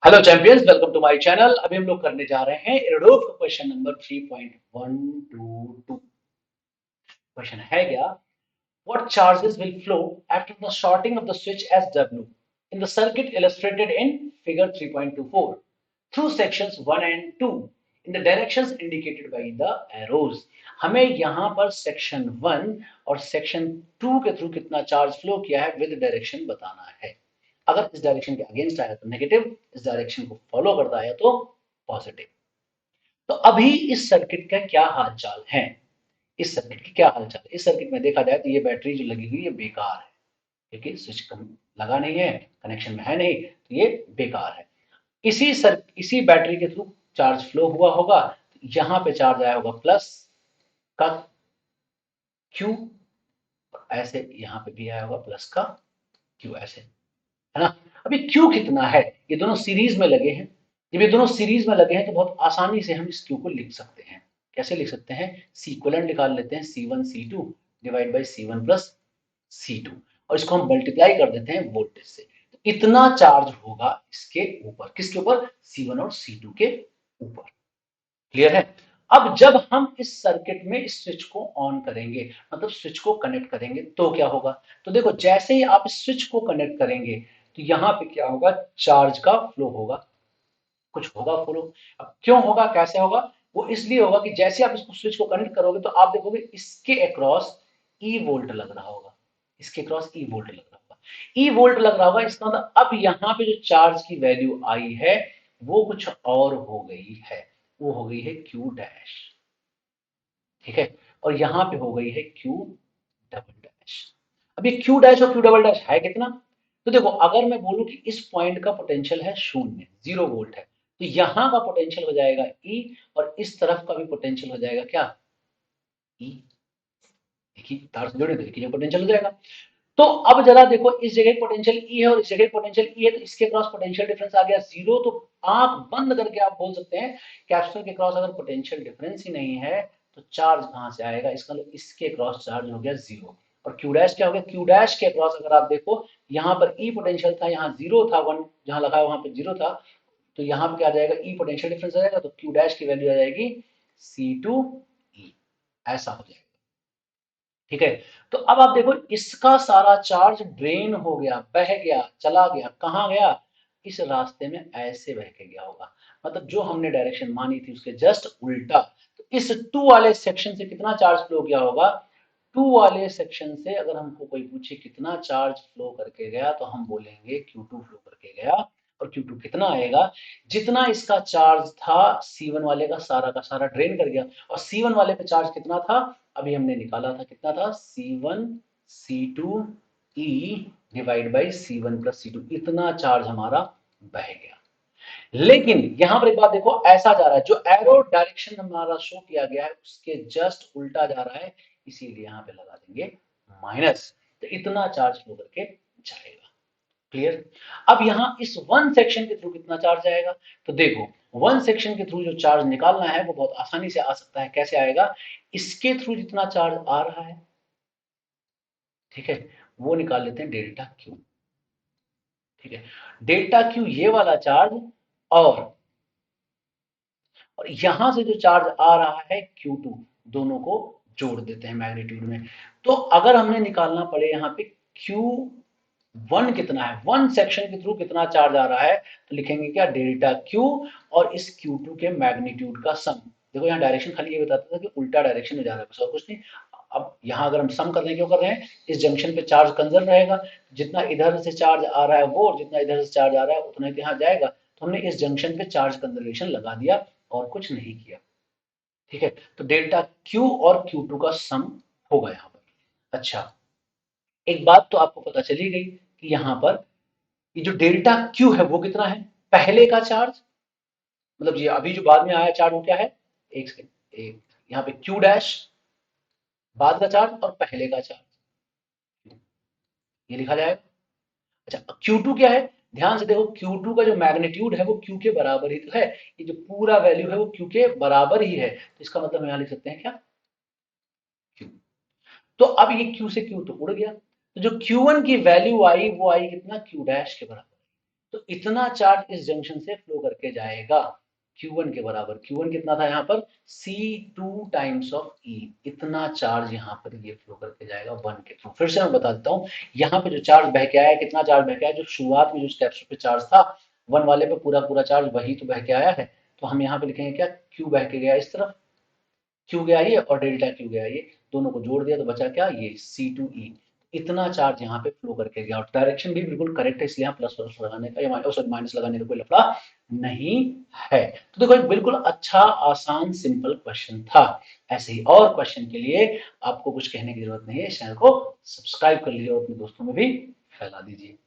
Hello champions, welcome to my channel. अभी हम लोग करने जा रहे हैं एरोडोव का क्वेश्चन नंबर 3.122। क्वेश्चन है क्या? What charges will flow after the shorting of the switch S W in the circuit illustrated in figure 3.24 through sections 1 and 2 in the directions indicated by the arrows. हमें यहां पर section 1 और section 2 के through कितना charge flow किया है with direction बताना है। अगर इस डायरेक्शन के अगेंस्ट आया तो नेगेटिव, इस डायरेक्शन को फॉलो करता है तो पॉजिटिव। तो अभी इस सर्किट का क्या हालचाल है? इस सर्किट की क्या हालचाल है? इस सर्किट में देखा जाए तो ये बैटरी जो लगी हुई है बेकार है, क्योंकि स्विच लगा नहीं है, कनेक्शन में है नहीं, तो ये बेकार है। इसी बैटरी के थ्रू चार्ज फ्लो हुआ होगा, तो यहां पे चार्ज आया होगा प्लस का क्यू, ऐसे यहां पे भी आया होगा प्लस का क्यू, ऐसे, है ना। अभी क्यू कितना है? ये दोनों सीरीज में लगे हैं। जब ये दोनों सीरीज में लगे हैं तो बहुत आसानी से हम इस क्यू को लिख सकते हैं। कैसे लिख सकते हैं? सीक्वलेंट निकाल लेते हैं, C1 C2 divide by C1 plus C2, और इसको हम मल्टीप्लाई कर देते हैं वोल्टेज से। तो इतना चार्ज होगा इसके ऊपर। किसके ऊपर? C1 और C2 के ऊपर। क्लियर है? अब जब हम इस सर्किट में इस स्विच को ऑन करेंगे, मतलब स्विच को कनेक्ट करेंगे, तो क्या होगा? तो देखो, जैसे ही आप इस स्विच को कनेक्ट करेंगे तो यहां पे क्या होगा? चार्ज का फ्लो होगा, कुछ होगा फ्लो। अब क्यों होगा, कैसे होगा? वो इसलिए होगा कि जैसे आप इसको स्विच को कनेक्ट करोगे तो आप देखोगे इसके अक्रॉस ई वोल्ट लग रहा होगा, इसके अक्रॉस ई वोल्ट लग रहा होगा, ई वोल्ट लग रहा होगा। इसका मतलब अब यहाँ पे जो चार्ज की वैल्यू आई है वो कुछ और हो गई है। वो हो गई है क्यू डैश। ठीक है? और यहां पे हो गई है क्यू डबल डैश। अब ये क्यू डैश और क्यू डबल डैश है कितना? तो देखो, अगर मैं बोलूं कि इस पॉइंट का पोटेंशियल है शून्य, 0 वोल्ट है, तो यहां का पोटेंशियल हो जाएगा ई, और इस तरफ का भी पोटेंशियल हो जाएगा क्या? ई। एक ही तार से जुड़े तो एक ही पोटेंशियल हो जाएगा। तो अब जरा देखो, इस जगह पोटेंशियल ई है और इस जगह पोटेंशियल ई है, तो इसके क्रॉस पोटेंशियल डिफरेंस आ गया 0। तो आंख बंद करके आप बोल सकते हैं, कैपेसिटर के क्रॉस अगर पोटेंशियल डिफरेंस ही नहीं है तो चार्ज कहां से आएगा? इसका मतलब इसके क्रॉस चार्ज हो गया 0। और क्यू डैश क्या हो गया? क्यू डैश के क्रॉस अगर आप देखो, यहाँ पर ई पोटेंशियल था, यहाँ 0 था, 1 जहां लगा है वहां पर 0 था, तो यहाँ पे क्या आ जाएगा? ई पोटेंशियल डिफरेंस आ जाएगा, तो क्यू डैश की वैल्यू आ जाएगी C2E। ऐसा हो जाएगा। ठीक है? तो अब आप देखो, इसका सारा चार्ज ड्रेन हो गया, बह गया, चला गया, कहां गया? इस रास्ते में ऐसे बह के गया होगा, मतलब जो हमने डायरेक्शन मानी थी उसके जस्ट उल्टा। तो इस टू वाले सेक्शन से कितना चार्ज फ्लो किया होगा? टू वाले सेक्शन से अगर हमको कोई पूछे कितना चार्ज फ्लो करके गया, तो हम बोलेंगे Q2 फ्लो करके गया। और Q2 कितना आएगा? जितना इसका चार्ज था C1 वाले का सारा ड्रेन कर गया। और C1 वाले पे चार्ज कितना था? अभी हमने निकाला था, कितना था? C1 C2 E divide by C1 plus C2, इतना चार्ज हमारा बह गया। लेकिन यहां पर एक बात देखो, ऐसा जा रहा है, जो एरो डायरेक्शन हमारा शो किया गया है उसके जस्ट उल्टा जा रहा है, इसीलिए यहां पे लगा देंगे माइनस। तो इतना चार्ज फ्लो करके जाएगा। क्लियर? अब यहां इस वन सेक्शन के थ्रू कितना चार्ज आएगा? तो देखो, वन सेक्शन के थ्रू जो चार्ज निकालना है वो बहुत आसानी से आ सकता है। कैसे आएगा? इसके थ्रू जितना चार्ज आ रहा है, ठीक है, वो निकाल लेते हैं डेल्टा क्यू। ठीक है? डेल्टा क्यू ये वाला चार्ज, और यहां से जो चार्ज आ रहा है Q2, दोनों को जोड़ देते हैं मैग्नीट्यूड में। तो अगर हमने निकालना पड़े यहाँ पे Q1 कितना है, वन सेक्शन के थ्रू कितना चार्ज आ रहा है, तो लिखेंगे क्या? डेल्टा क्यू और इस Q2 के मैग्नीट्यूड का सम। देखो, यहाँ डायरेक्शन खाली ये बताता था कि उल्टा डायरेक्शन में जा रहा है, बस और कुछ नहीं। अब यहाँ अगर हम सम कर रहे हैं, क्यों कर रहे हैं? इस जंक्शन पे चार्ज कंजर्व रहेगा, जितना इधर से चार्ज आ रहा है वो, और जितना इधर से चार्ज आ रहा है उतना ही यहाँ जाएगा। तो हमने इस जंक्शन पे चार्ज कंजर्वेशन लगा दिया और कुछ नहीं किया। ठीक है? तो डेल्टा क्यू और Q2 का सम होगा यहाँ पर। अच्छा, एक बात तो आपको पता चली गई कि यहाँ पर ये जो डेल्टा क्यू है वो कितना है? पहले का चार्ज, मतलब ये अभी जो बाद में आया चार्ज वो क्या है? एक सेकंड, एक, यहाँ पे क्यू डैश बाद का चार्ज और पहले का चार्ज, ये लिखा जाएगा। अच्छा, Q2 क्या है? ध्यान से देखो, Q2 का जो मैग्नीट्यूड है वो Q के बराबर ही तो है। ये जो पूरा वैल्यू है वो Q के बराबर ही है, तो इसका मतलब हम यहाँ लिख सकते हैं क्या? Q। तो अब ये Q से Q तो उड़ गया, तो जो Q1 की वैल्यू आई वो आई कितना? Q डैश के बराबर। तो इतना चार्ज इस जंक्शन से फ्लो करके जाएगा Q1 के बराबर। Q1 कितना था यहाँ पर, C2 टाइम्स ऑफ E। इतना चार्ज यहाँ पर ये फ्लो करके जाएगा 1 के थ्रू। फिर से मैं बता देता हूँ, यहाँ पे जो चार्ज बह के आया है, कितना चार्ज बह के आया, जो शुरुआत में जो स्टेप्स पे चार्ज था 1 वाले पे पूरा पूरा चार्ज वही तो बह के आया है। तो हम यहाँ पे लिखेंगे क्या, Q बह के गया इस तरफ, क्यू गया ये और डेल्टा क्यू गया ये, दोनों को जोड़ दिया तो बचा क्या, ये C2E। इतना चार्ज यहाँ पे फ्लो करके गया और डायरेक्शन भी बिल्कुल करेक्ट है, इसलिए यहाँ प्लस प्लस लगाने का या सॉरी माइनस लगाने का कोई लफड़ा नहीं है। तो देखो एक बिल्कुल अच्छा आसान सिंपल क्वेश्चन था। ऐसे ही और क्वेश्चन के लिए आपको कुछ कहने की जरूरत नहीं है, इस चैनल को सब्सक्राइब कर लीजिए और अपने दोस्तों में भी फैला दीजिए।